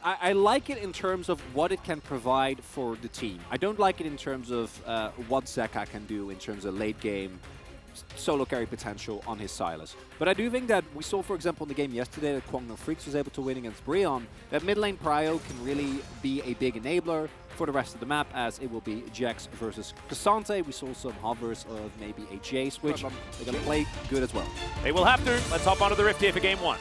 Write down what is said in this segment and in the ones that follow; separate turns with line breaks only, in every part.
I like it in terms of what it can provide for the team. I don't like it in terms of what Zeka can do in terms of late game solo carry potential on his Sylas. But I do think that we saw, for example, in the game yesterday that Kwangno Freaks was able to win against Breon, that mid lane Prio can really be a big enabler for the rest of the map, as it will be Jax versus Cassante. We saw some hovers of maybe a J switch. They're going to play good as well.
They will have to. Let's hop onto the Rift here for game 1.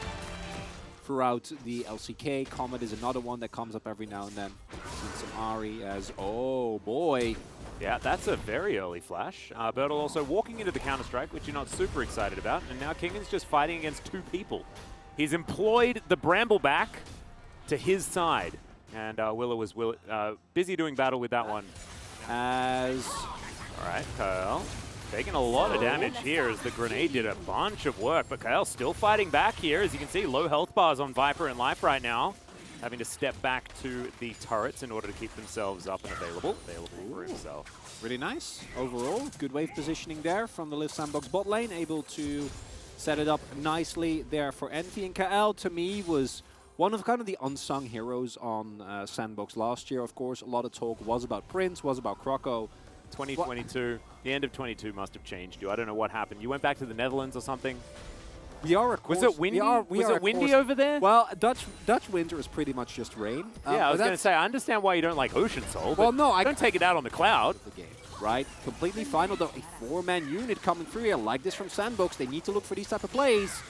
Throughout the LCK, Comet is another one that comes up every now and then. Seen some Ahri as, oh boy.
Yeah, that's a very early flash. Bertel also walking into the Counter-Strike, which you're not super excited about. And now Kingan's just fighting against 2 people. He's employed the Brambleback to his side. And Willow was busy doing battle with that one. All right, Kyle. Taking a lot of damage here as the grenade did a bunch of work. But Kyle still fighting back here. As you can see, low health bars on Viper and Life right now. Having to step back to the turrets in order to keep themselves up and available for himself.
Really nice overall. Good wave positioning there from the Live Sandbox bot lane. Able to set it up nicely there for Envy. And Kael, to me, was one of kind of the unsung heroes on Sandbox last year. Of course, a lot of talk was about Prince, was about Croco.
2022, the end of 22 must have changed you. I don't know what happened. You went back to the Netherlands or something?
We are, of course.
Was it windy? Was it windy over there?
Well, Dutch winter is pretty much just rain.
Yeah, I was going to say, I understand why you don't like Ocean Soul,
well, no, I
don't take it out on the cloud.
The game, right? Completely fine, although a 4-man unit coming through. I like this from Sandbox. They need to look for these type of plays.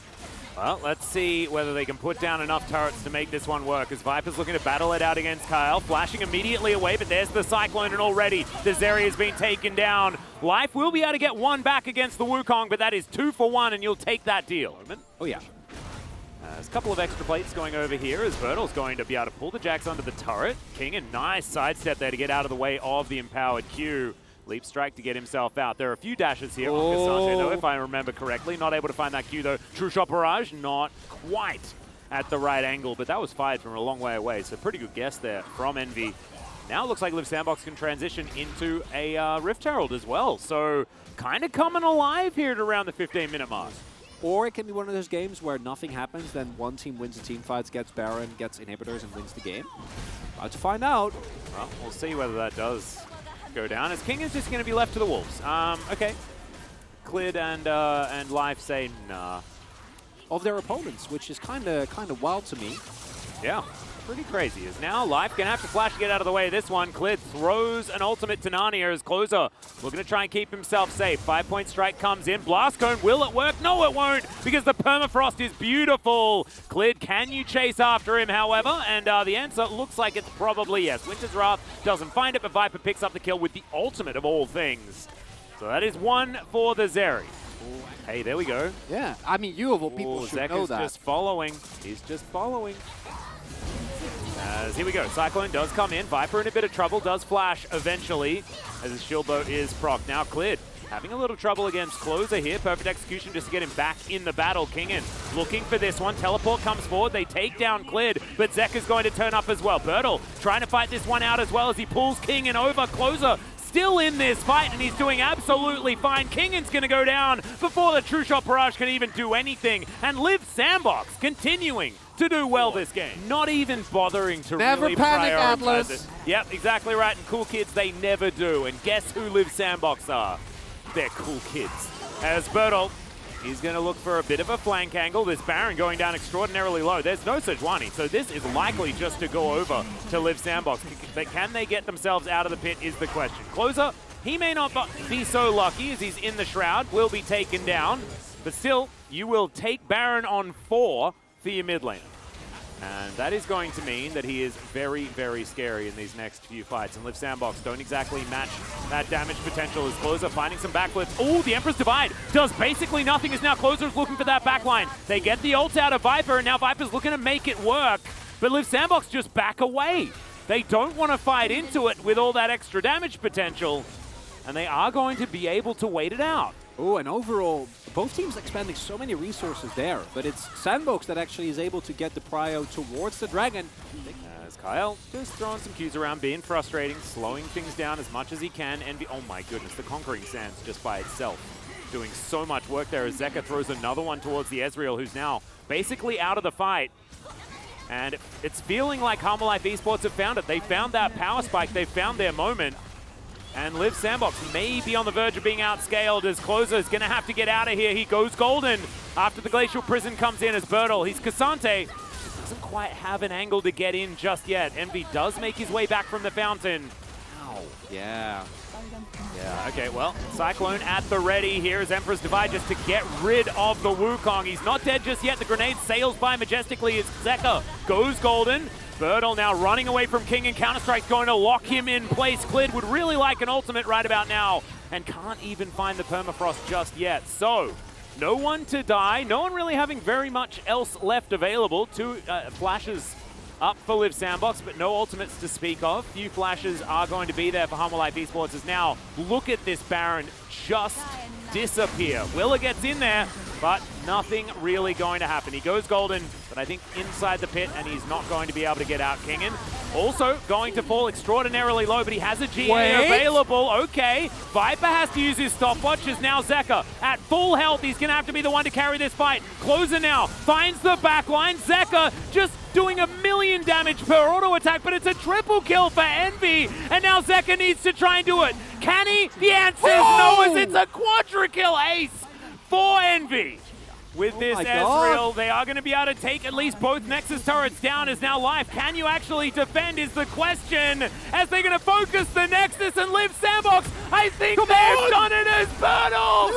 Well, let's see whether they can put down enough turrets to make this one work, as Viper's looking to battle it out against Kyle, flashing immediately away, but there's the Cyclone, and already the Zeri has been taken down. Life will be able to get one back against the Wukong, but that is 2 for 1, and you'll take that deal.
Oh, yeah.
There's a couple of extra plates going over here as Bertel's going to be able to pull the Jax under the turret. King, a nice sidestep there to get out of the way of the empowered Q. Leap strike to get himself out. There are a few dashes here on Cassante, though, if I remember correctly. Not able to find that Q, though. True Shot Barrage, not quite at the right angle, but that was fired from a long way away, so pretty good guess there from Envy. Now it looks like Live Sandbox can transition into a Rift Herald as well, so kind of coming alive here at around the 15-minute mark.
Or it can be one of those games where nothing happens, then one team wins the team fights, gets Baron, gets inhibitors, and wins the game. About to find out.
Well, we'll see whether that does go down, as King is just going to be left to the wolves. Okay. Clid and Life say nah.
Of their opponents, which is kind of wild to me.
Yeah, pretty crazy. As now Life going to have to flash to get out of the way of this one. Clid throws an ultimate to Nani as Closer looking to try and keep himself safe. 5-point strike comes in. Blast Cone, will it work? No, it won't, because the permafrost is beautiful. Clid, can you chase after him, however? And the answer looks like it's probably yes. Winter's Wrath doesn't find it, but Viper picks up the kill with the ultimate of all things. So that is 1 for the Zeri. Hey, there we go.
Yeah, I mean, you of all people should know that.
Just following. He's just following. As here we go. Cyclone does come in. Viper in a bit of trouble. Does flash eventually as his shield bow is proc. Now cleared. Having a little trouble against Closer here. Perfect execution just to get him back in the battle. Kingan looking for this one. Teleport comes forward. They take down Clid, but Zeka's going to turn up as well. Bertel trying to fight this one out as well as he pulls Kingan over. Closer still in this fight, and he's doing absolutely fine. Kingan's going to go down before the True Shot Barrage can even do anything. And Live Sandbox continuing to do well this game. Not even bothering to really
panic,
prioritize
Atlas.
it. Yep, exactly right. And cool kids, they never do. And guess who Live Sandbox are? They're cool kids. As Bertel, he's going to look for a bit of a flank angle. This Baron going down extraordinarily low. There's no Sejuani, so this is likely just to go over to Live Sandbox. But can they get themselves out of the pit is the question. Closer, he may not be so lucky as he's in the Shroud, will be taken down. But still, you will take Baron on 4 for your mid laner. And that is going to mean that he is very, very scary in these next few fights. And Live Sandbox don't exactly match that damage potential as Closer finding some backflips. Oh, the Emperor's Divide does basically nothing as now Closer's looking for that backline. They get the ult out of Viper, and now Viper's looking to make it work. But Live Sandbox just back away. They don't want to fight into it with all that extra damage potential. And they are going to be able to wait it out.
Oh, and overall, both teams expending so many resources there, but it's Sandbox that actually is able to get the prio towards the Dragon.
As Kyle just throwing some cues around, being frustrating, slowing things down as much as he can. Envy, oh my goodness, the Conquering Sands just by itself doing so much work there as Zeka throws another one towards the Ezreal, who's now basically out of the fight. And it's feeling like Harmor Life Esports have found it. They found that power spike. They found their moment. And Liv Sandbox may be on the verge of being outscaled as Closer is going to have to get out of here. He goes golden after the Glacial Prison comes in as Bertel. He's Cassante. Doesn't quite have an angle to get in just yet. Envy does make his way back from the fountain.
Ow. Yeah.
Yeah, okay, well, Cyclone at the ready. Here is Emperor's Divide just to get rid of the Wukong. He's not dead just yet. The grenade sails by majestically as Zeka goes golden. Bertel now running away from King, and Counter-Strike's going to lock him in place. Clid would really like an ultimate right about now and can't even find the permafrost just yet. So, no one to die. No one really having very much else left available. Two flashes up for Liv Sandbox, but no ultimates to speak of. Few flashes are going to be there for Harmor Life Esports as now, look at this Baron just disappear. Willa gets in there, but nothing really going to happen. He goes golden, but I think inside the pit, and he's not going to be able to get out Kingen. Also going to fall extraordinarily low, but he has a GA available. Okay, Viper has to use his stopwatch as now Zeka at full health. He's going to have to be the one to carry this fight. Closer now finds the backline. Zeka just doing 1,000,000 damage per auto attack, but it's a triple kill for Envy. And now Zeka needs to try and do it. Can he? The answer is no, as it's a quadra kill ace for Envy. With this Ezreal, they are going to be able to take at least both Nexus turrets down as now Life. Can you actually defend is the question as they're going to focus the Nexus and Liv Sandbox. I think they've done it as Bertel.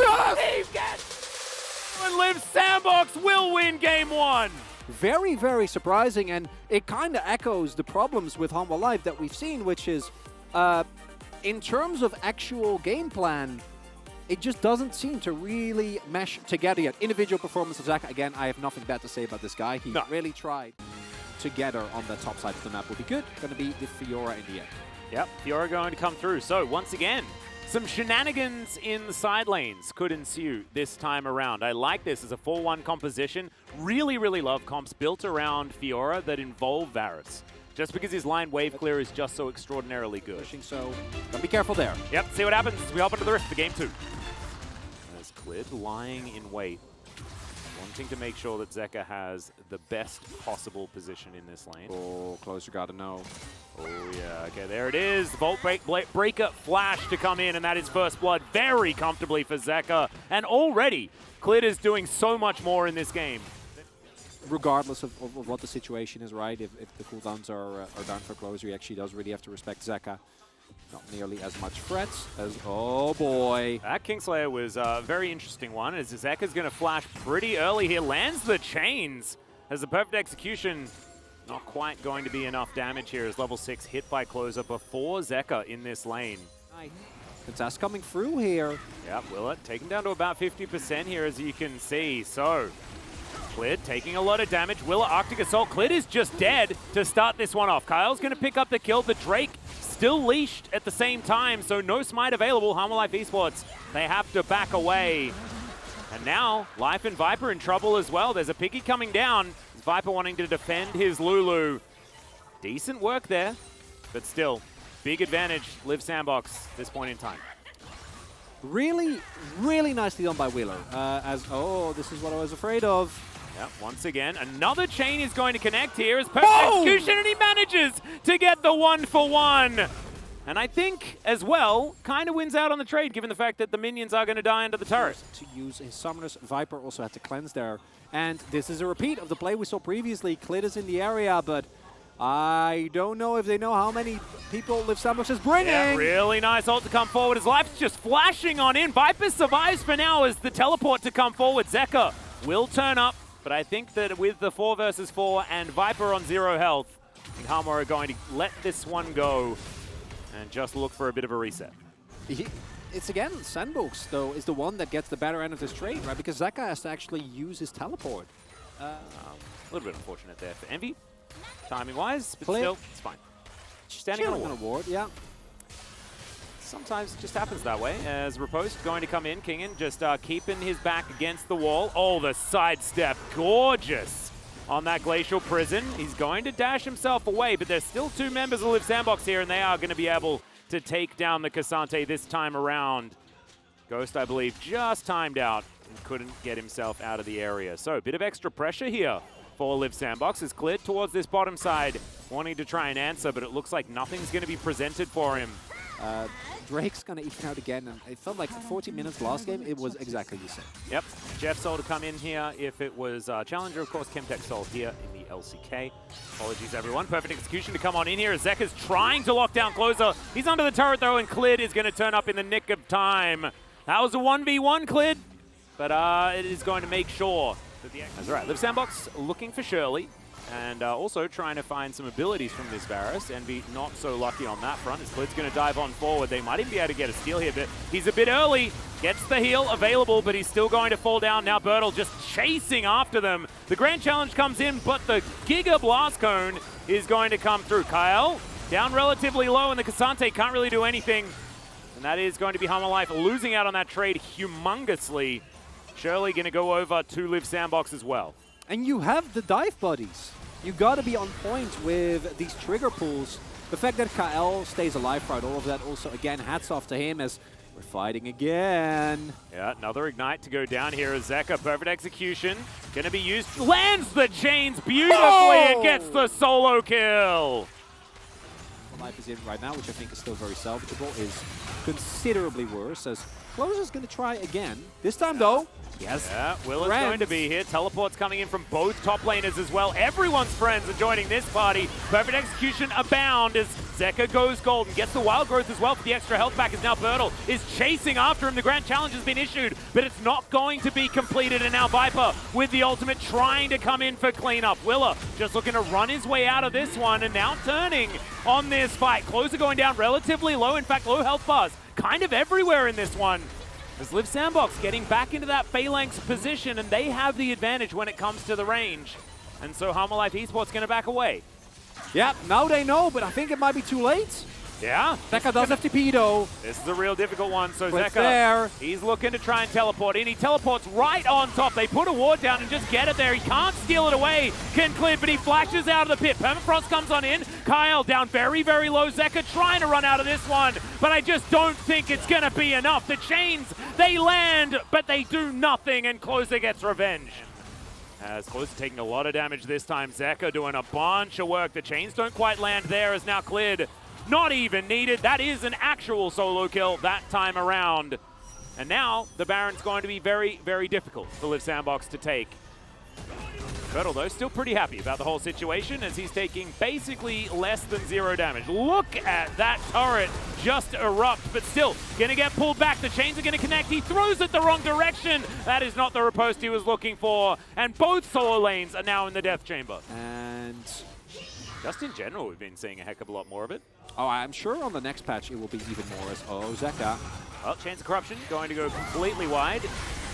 Yes! And Liv Sandbox will win game one.
Very, very surprising, and it kind of echoes the problems with Harmor Life that we've seen, which is, in terms of actual game plan, it just doesn't seem to really mesh together yet. Individual performance of Zaka, again, I have nothing bad to say about this guy. He really tried. Together on the top side of the map would be good. Going to be the Fiora in the end.
Yep, Fiora going to come through. So, once again, some shenanigans in the side lanes could ensue this time around. I like this as a 4-1 composition. Really, really love comps built around Fiora that involve Varus. Just because his line wave clear is just so extraordinarily good.
Pushing, so don't be careful there.
Yep, see what happens as we hop into the Rift for game 2. There's Clid lying in wait, wanting to make sure that Zeka has the best possible position in this lane.
Oh, Closer gotta know.
Oh yeah, okay, there it is. Vault Breaker flash to come in, and that is first blood very comfortably for Zeka. And already, Clid is doing so much more in this game.
Regardless of what the situation is, right? If the cooldowns are down for Closer, he actually does really have to respect Zeka. Not nearly as much threats as, oh boy.
That Kingslayer was a very interesting one, as Zeka's going to flash pretty early here. Lands the chains as the perfect execution. Not quite going to be enough damage here as level 6 hit by Closer before Zeka in this lane.
Contest coming through here.
Yep, Willa taken down to about 50% here, as you can see. So, Clid taking a lot of damage. Willa Arctic Assault. Clid is just dead to start this one off. Kyle's going to pick up the kill. The Drake still leashed at the same time, so no smite available. Harmor Life Esports, they have to back away. And now, Life and Viper in trouble as well. There's a Piggy coming down. Viper wanting to defend his Lulu. Decent work there, but still, big advantage, Liv Sandbox, this point in time.
Really, really nicely done by Wheeler. This is what I was afraid of.
Yep, once again, another chain is going to connect here as perfect execution, and he manages to get the 1-for-1. And I think, as well, kind of wins out on the trade, given the fact that the minions are going to die under the turret.
To use his summoners, Viper also had to cleanse there. And this is a repeat of the play we saw previously. Clid is in the area, but I don't know if they know how many people Liv Sandbox is bringing.
Yeah, really nice ult to come forward. His life's just flashing on in. Viper survives for now as the teleport to come forward. Zeka will turn up, but I think that with the 4 versus 4 and Viper on 0 health, I think Harmor are going to let this one go and just look for a bit of a reset.
It's again, Sandbox, though, is the one that gets the better end of this trade, right? Because Zeka has to actually use his teleport.
A little bit unfortunate there for Envy, timing-wise, but
Clid.
still, it's fine. Standing on a ward.
Yeah.
Sometimes it just happens that way. As Riposte going to come in, Kingen just keeping his back against the wall. Oh, the sidestep, gorgeous on that Glacial Prison. He's going to dash himself away, but there's still 2 members of Liv Sandbox here, and they are going to be able to take down the Cassante this time around. Ghost, I believe, just timed out and couldn't get himself out of the area. So a bit of extra pressure here for Liv Sandbox is cleared towards this bottom side, wanting to try and answer, but it looks like nothing's going to be presented for him.
Drake's going to even out again, and it felt like 40 minutes last game, it was exactly the same.
Yep, Jeff Sol to come in here. If it was Challenger, of course, Chemtech Sol here in the LCK. Apologies, everyone. Perfect execution to come on in here. Zeka's trying to lock down Closer. He's under the turret, though, and Clid is going to turn up in the nick of time. That was a 1v1, Clid, but it is going to make sure that the... That's right, Liv Sandbox looking for Shirley. And also trying to find some abilities from this Varus. Envy not so lucky on that front as Clid's going to dive on forward. They might even be able to get a steal here, but he's a bit early. Gets the heal available, but he's still going to fall down. Now Bertel just chasing after them. The Grand Challenge comes in, but the Giga Blast Cone is going to come through. Kyle down relatively low, and the Cassante can't really do anything. And that is going to be Hummer Life losing out on that trade humongously. Shirley going to go over to Liv Sandbox as well.
And you have the dive buddies. You got to be on point with these trigger pulls. The fact that Kyle stays alive throughout all of that also, again, hats off to him as we're fighting again.
Yeah, another Ignite to go down here as Zeka. Perfect execution. Going to be used. Lands the chains beautifully and gets the solo kill.
The life is in right now, which I think is still very salvageable, is considerably worse as Closer's going to try again. This time, though, yes.
Yeah, Will is going to be here. Teleports coming in from both top laners as well. Everyone's friends are joining this party. Perfect execution abound as Zeka goes gold and gets the wild growth as well for the extra health back as now Bertel is chasing after him. The Grand Challenge has been issued, but it's not going to be completed. And now Viper with the ultimate trying to come in for cleanup. Willa just looking to run his way out of this one and now turning on this fight. Closer going down relatively low. In fact, low health bars kind of everywhere in this one. As Liv Sandbox getting back into that phalanx position, and they have the advantage when it comes to the range. And so Hummer Life Esports going to back away.
Yeah, now they know, but I think it might be too late.
Yeah.
Zeka does have TP though.
This is a real difficult one, so
But
Zeka,
there.
he's looking to try and teleport in. He teleports right on top. They put a ward down and just get it there. He can't steal it away. Can Clid, but he flashes out of the pit. Permafrost comes on in. Kyle down very, very low. Zeka trying to run out of this one, but I just don't think it's going to be enough. The chains, they land, but they do nothing, and Closer gets revenge. As Closer taking a lot of damage this time. Zeka doing a bunch of work. The chains don't quite land there as now Clid not even needed. That is an actual solo kill that time around. And now the Baron's going to be very, very difficult for Liv Sandbox to take. Bertel, though, still pretty happy about the whole situation as he's taking basically less than 0 damage. Look at that turret just erupt, but still going to get pulled back. The chains are going to connect. He throws it the wrong direction. That is not the riposte he was looking for. And both solo lanes are now in the death chamber.
And
just in general, we've been seeing a heck of a lot more of it.
oh, I'm sure on the next patch it will be even more as, oh, Zeka.
Well, Chains of Corruption going to go completely wide.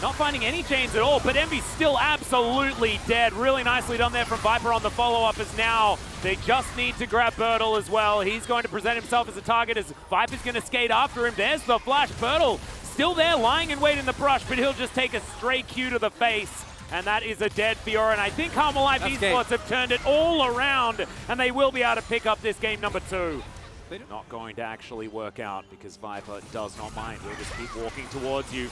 Not finding any chains at all, but Envy's still absolutely dead. Really nicely done there from Viper on the follow-up as now they just need to grab Bertel as well. He's going to present himself as a target as Viper's going to skate after him. There's the flash. Bertel still there, lying in wait in the brush, but he'll just take a stray Q to the face. And that is a dead Fiora. And I think Hummer Life Esports have turned it all around, and they will be able to pick up this game number 2. Not going to actually work out because Viper does not mind. He'll just keep walking towards you.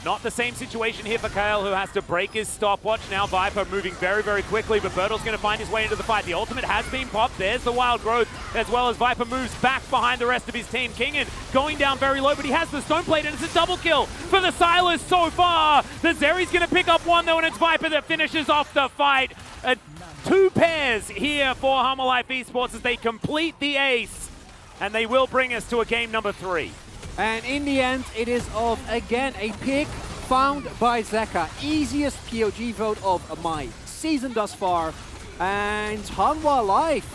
Not the same situation here for Kyle, who has to break his stopwatch. Now Viper moving very, very quickly, but Bertel's going to find his way into the fight. The ultimate has been popped. There's the wild growth, as well as Viper moves back behind the rest of his team. Kingen going down very low, but he has the stone plate, and it's a double kill for the Silas so far. The Zeri's going to pick up one, though, and it's Viper that finishes off the fight. 2 pairs here for Hummer Life Esports as they complete the ace, and they will bring us to a game number 3.
And in the end, it is of, again, a pick found by Zeka. Easiest POG vote of my season thus far. And Hanwha Life,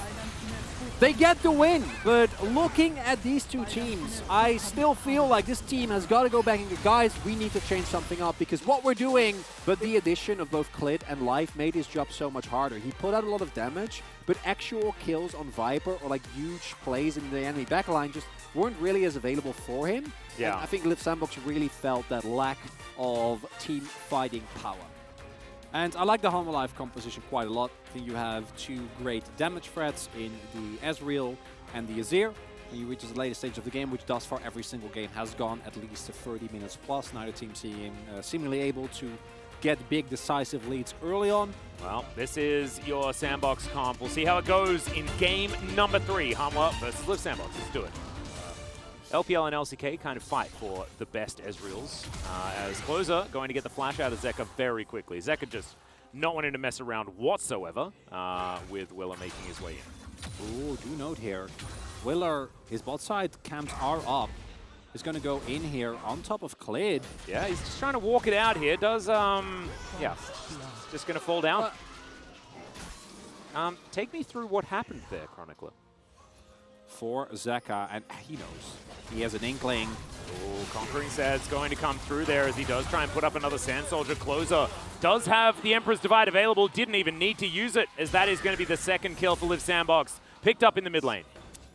they get the win. But looking at these two teams, I still feel like this team has got to go back and go, guys, we need to change something up. Because what we're doing, but the addition of both Clid and Life made his job so much harder. He put out a lot of damage, but actual kills on Viper or like huge plays in the enemy backline just weren't really as available for him.
Yeah.
And I think Liv Sandbox really felt that lack of team fighting power. And I like the Hummer Life composition quite a lot. I think you have 2 great damage threats in the Ezreal and the Azir. When you reach the later stage of the game, which thus far every single game has gone at least to 30 minutes plus. Neither team seemingly able to get big decisive leads early on.
Well, this is your Sandbox comp. We'll see how it goes in game number 3. Hanwha versus Live Sandbox. Let's do it. LPL and LCK kind of fight for the best Ezreals. As Closer going to get the flash out of Zeka very quickly. Zeka just not wanting to mess around whatsoever with Willa making his way in.
Ooh, do note here, Willer, his bot side camps are up. Is going to go in here on top of Klid.
Yeah, he's just trying to walk it out here. Does, yeah, just going to fall down. Take me through what happened there, Chronicler.
For Zeka, and he knows. He has an inkling.
Oh, Conquering Sad's going to come through there as he does try and put up another Sand Soldier. Closer does have the Emperor's Divide available. Didn't even need to use it, as that is going to be the second kill for Live Sandbox. Picked up in the mid lane.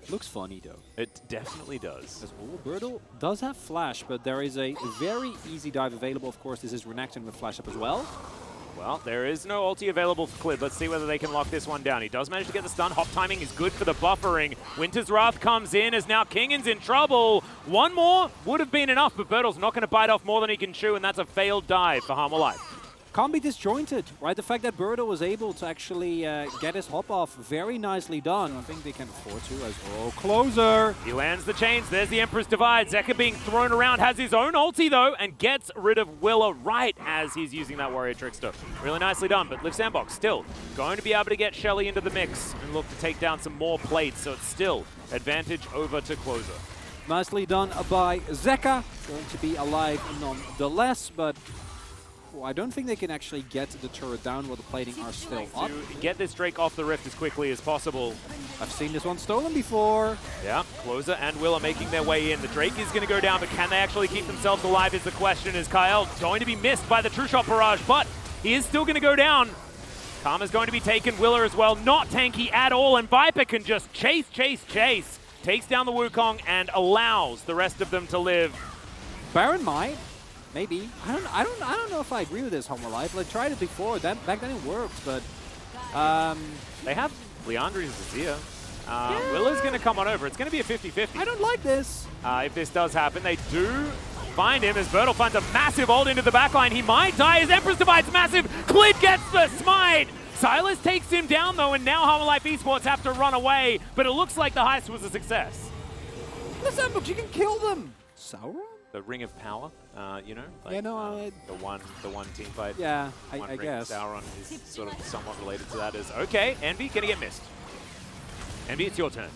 Looks funny though.
It definitely does.
As Birdle does have flash, but there is a very easy dive available. Of course, this is Renekton with flash up as well.
Well, there is no ulti available for Klid. Let's see whether they can lock this one down. He does manage to get the stun. Hop timing is good for the buffering. Winter's Wrath comes in as now Kingan's in trouble. One more would have been enough, but Birdle's not going to bite off more than he can chew, and that's a failed dive for Hanwha Life.
Can't be disjointed, right? The fact that Birdle was able to actually get his hop off, very nicely done. I think they can afford to as well. Closer!
He lands the chains. There's the Emperor's Divide. Zeka being thrown around, has his own ulti though, and gets rid of Willa right as he's using that Warrior Trickster. Really nicely done, but Live Sandbox still going to be able to get HLE into the mix and look to take down some more plates, so it's still advantage over to Closer.
Nicely done by Zeka. Going to be alive nonetheless, but I don't think they can actually get the turret down while the plating are still up.
To get this Drake off the rift as quickly as possible.
I've seen this one stolen before.
Yeah, Closer and Willa making their way in. The Drake is going to go down, but can they actually keep themselves alive is the question, as Kyle going to be missed by the True Shot Barrage, but he is still going to go down. Karma's going to be taken, Willa as well, not tanky at all, and Viper can just chase. Takes down the Wukong and allows the rest of them to live.
Baron might. Maybe. I don't know if I agree with this Hanwha Life. I tried it before. Back then it worked, but
they have Leandri's Azir. Willa's going to come on over. It's going to be a 50-50.
I don't like this.
If this does happen, they do find him as Birdle finds a massive ult into the backline. He might die. His Emperor's Divide's massive. Klid gets the smite. Silas takes him down though, and now Hanwha Life Esports have to run away. But it looks like the heist was a success.
Listen, but you can kill them. Sauron?
The Ring of Power, you know? Like,
yeah, no,
the one team fight.
Yeah, I guess.
Sauron is sort of somewhat related to that. Okay, Envy, gonna get missed. Envy, it's your turn.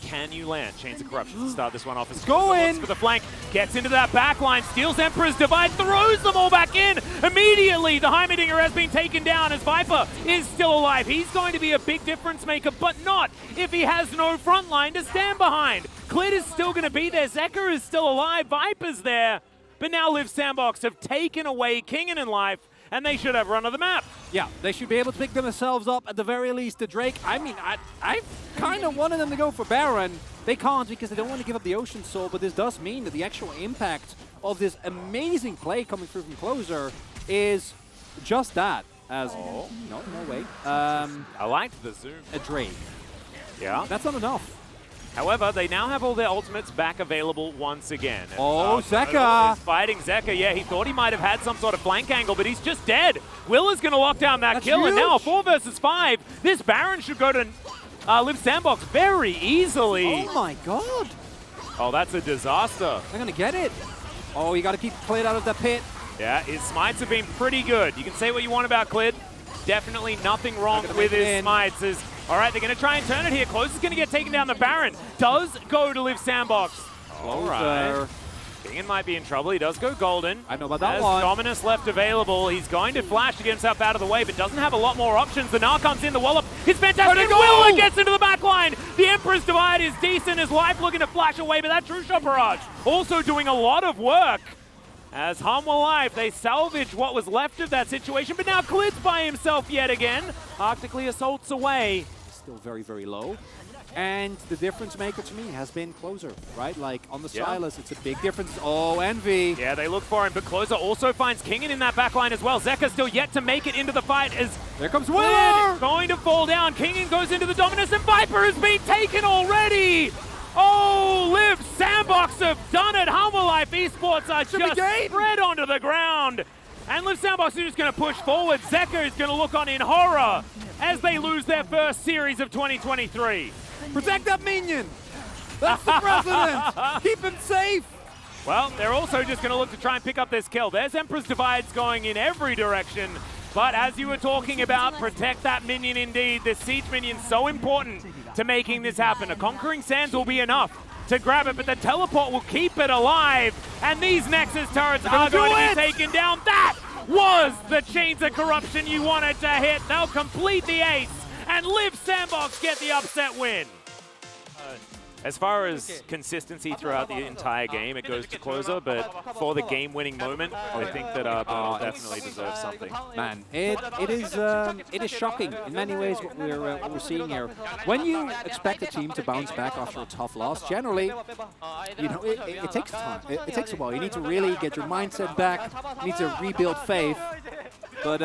Can you land? Chains of Corruption to start this one off.
Go in!
For the flank, gets into that back line, steals Emperor's Divide, throws them all back in. Immediately, the Heimerdinger has been taken down as Viper is still alive. He's going to be a big difference maker, but not if he has no front line to stand behind. Klid is still going to be there. Zeka is still alive. Viper's there. But now Live Sandbox have taken away Kingan in life, and they should have run of the map.
Yeah, they should be able to pick themselves up at the very least. The Drake, I mean, I kind of wanted them to go for Baron. They can't because they don't want to give up the Ocean Soul, but this does mean that the actual impact of this amazing play coming through from Closer is just that. As no way.
I liked the zoom.
A Drake.
Yeah.
That's not enough.
However, they now have all their ultimates back available once again.
Oh, Zeka!
Fighting Zeka. Yeah, he thought he might have had some sort of flank angle, but he's just dead. Willa's going to lock down that kill,
huge.
And now 4 versus 5. This Baron should go to Live Sandbox very easily.
Oh my god!
Oh, that's a disaster.
They're going to get it. Oh, you got to keep Klid out of the pit.
Yeah, his smites have been pretty good. You can say what you want about Klid. Definitely nothing wrong with his smites. All right, they're going to try and turn it here. Close is going to get taken down. The Baron does go to Live Sandbox. All right. Kingan might be in trouble. He does go golden.
I know about that one.
Dominus left available. He's going to flash to get himself out of the way, but doesn't have a lot more options. The Gnar comes in. The Wallop is fantastic. Willa gets into the back line. The Emperor's Divide is decent. His life looking to flash away, but that True Shot Barrage also doing a lot of work. As Hanwha Life, they salvage what was left of that situation, but now Klid's by himself yet again. Arctically assaults away.
Still very, very low. And the difference maker to me has been Closer, right? Like on the Silas, it's a big difference. Oh, Envy.
Yeah, they look for him, but Closer also finds Kingan in that backline as well. Zeka still yet to make it into the fight as
there comes Willer!
Going to fall down. Kingan goes into the Dominus, and Viper has been taken already. Oh, Live Sandbox have done it. Hanwha Life Esports are just spread onto the ground. And Liv Sandbox is just going to push forward. Zeka is going to look on in horror as they lose their first series of 2023.
Protect that minion! That's the president! Keep him safe!
Well, they're also just going to look to try and pick up this kill. There's Emperor's Divides going in every direction. But as you were talking about, protect that minion indeed. This siege minion so important to making this happen. A Conquering Sands will be enough to grab it, but the teleport will keep it alive. And these Nexus turrets are going to be taken down. That was the Chains of Corruption you wanted to hit. They'll complete the ace and Liv Sandbox get the upset win. As far as consistency throughout the entire game, it goes to Closer, but for the game-winning moment, I think that Bernal definitely deserves something.
Man, it is shocking in many ways what we're seeing here. When you expect a team to bounce back after a tough loss, generally, you know, it takes time. It takes a while. You need to really get your mindset back. You need to rebuild faith. But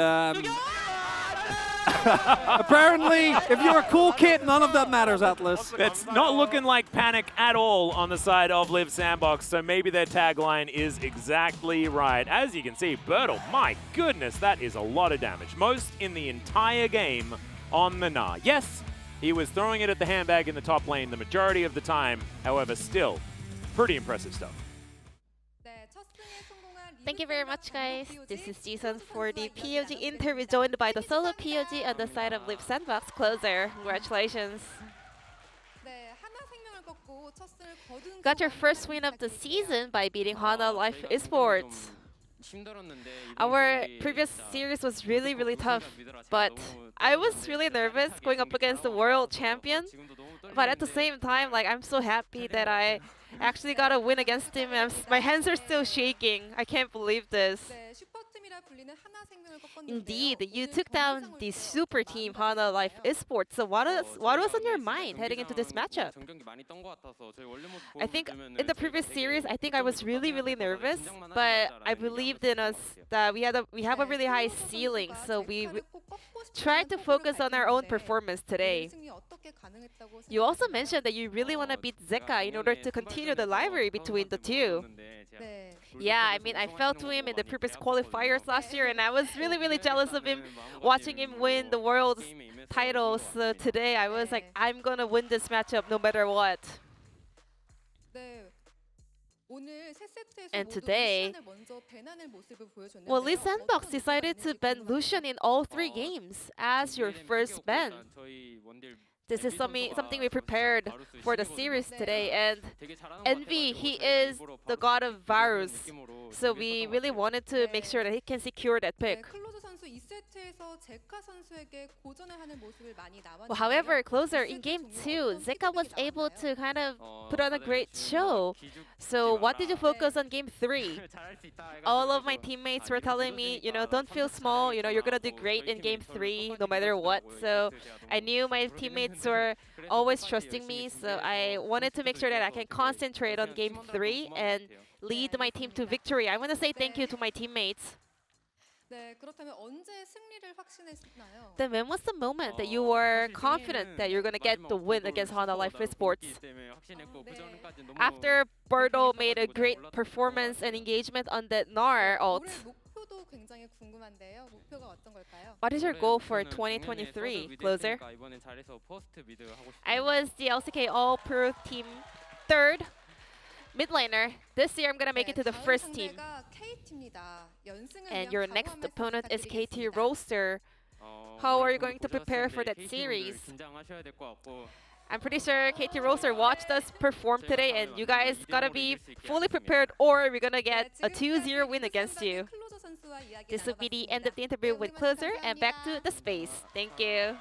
apparently, if you're a cool kid, none of that matters, Atlas.
It's not looking like panic at all on the side of Liv Sandbox, so maybe their tagline is exactly right. As you can see, Bertle, my goodness, that is a lot of damage. Most in the entire game on the Gnar. Yes, he was throwing it at the handbag in the top lane the majority of the time. However, still, pretty impressive stuff.
Thank you very much, guys. This is Jason for the POG interview, joined by the solo POG on the side of Liv Sandbox Closer. Congratulations. Got your first win of the season by beating Hana Life Esports. Our previous series was really, really tough, but I was really nervous going up against the world champion. But at the same time, like, I'm so happy that I actually got a win against him, and my hands are still shaking. I can't believe this. Indeed, you took down the super team Hana Life Esports. So what was on your mind heading into this matchup? I think in the previous series, I think I was really, really nervous, but I believed in us that we have a really high ceiling, so we tried to focus on our own performance today. You also mentioned that you really want to beat Zeka in order to continue the rivalry between the two. Yeah, I mean, I fell to him in the previous qualifiers last year, and I was really, really jealous of him, watching him win the world's title. So today, I was like, I'm gonna win this matchup no matter what. And today, well, Liv Sandbox decided to ban Lucian in all 3 games as your first ban. This is something we prepared for the series today, and Envy, he is the god of Varus, so we really wanted to make sure that he can secure that pick. Well, however, Closer, in Game 2, Zeka was able to kind of put on a great show. So what did you focus on Game 3? All of my teammates were telling me, you know, don't feel small, you know, you're going to do great in Game 3 no matter what. So I knew my teammates were always trusting me, so I wanted to make sure that I can concentrate on Game 3 and lead my team to victory. I want to say thank you to my teammates. Then when was the moment that you were confident that you're going to get the win against Hana Life Esports? After Bertle made a great performance and engagement on that Gnar ult, what is your goal for 2023, Closer? I was the LCK All-Pro Team 3rd mid laner. This year I'm gonna make it to the first team. And your next opponent is KT Roaster. How are you going to prepare for that series? I'm pretty sure KT Roaster watched us perform today, and you guys gotta be fully prepared or we're gonna get a 2-0 win against you. This will be the end of the interview with Closer, and back to the space. Thank you.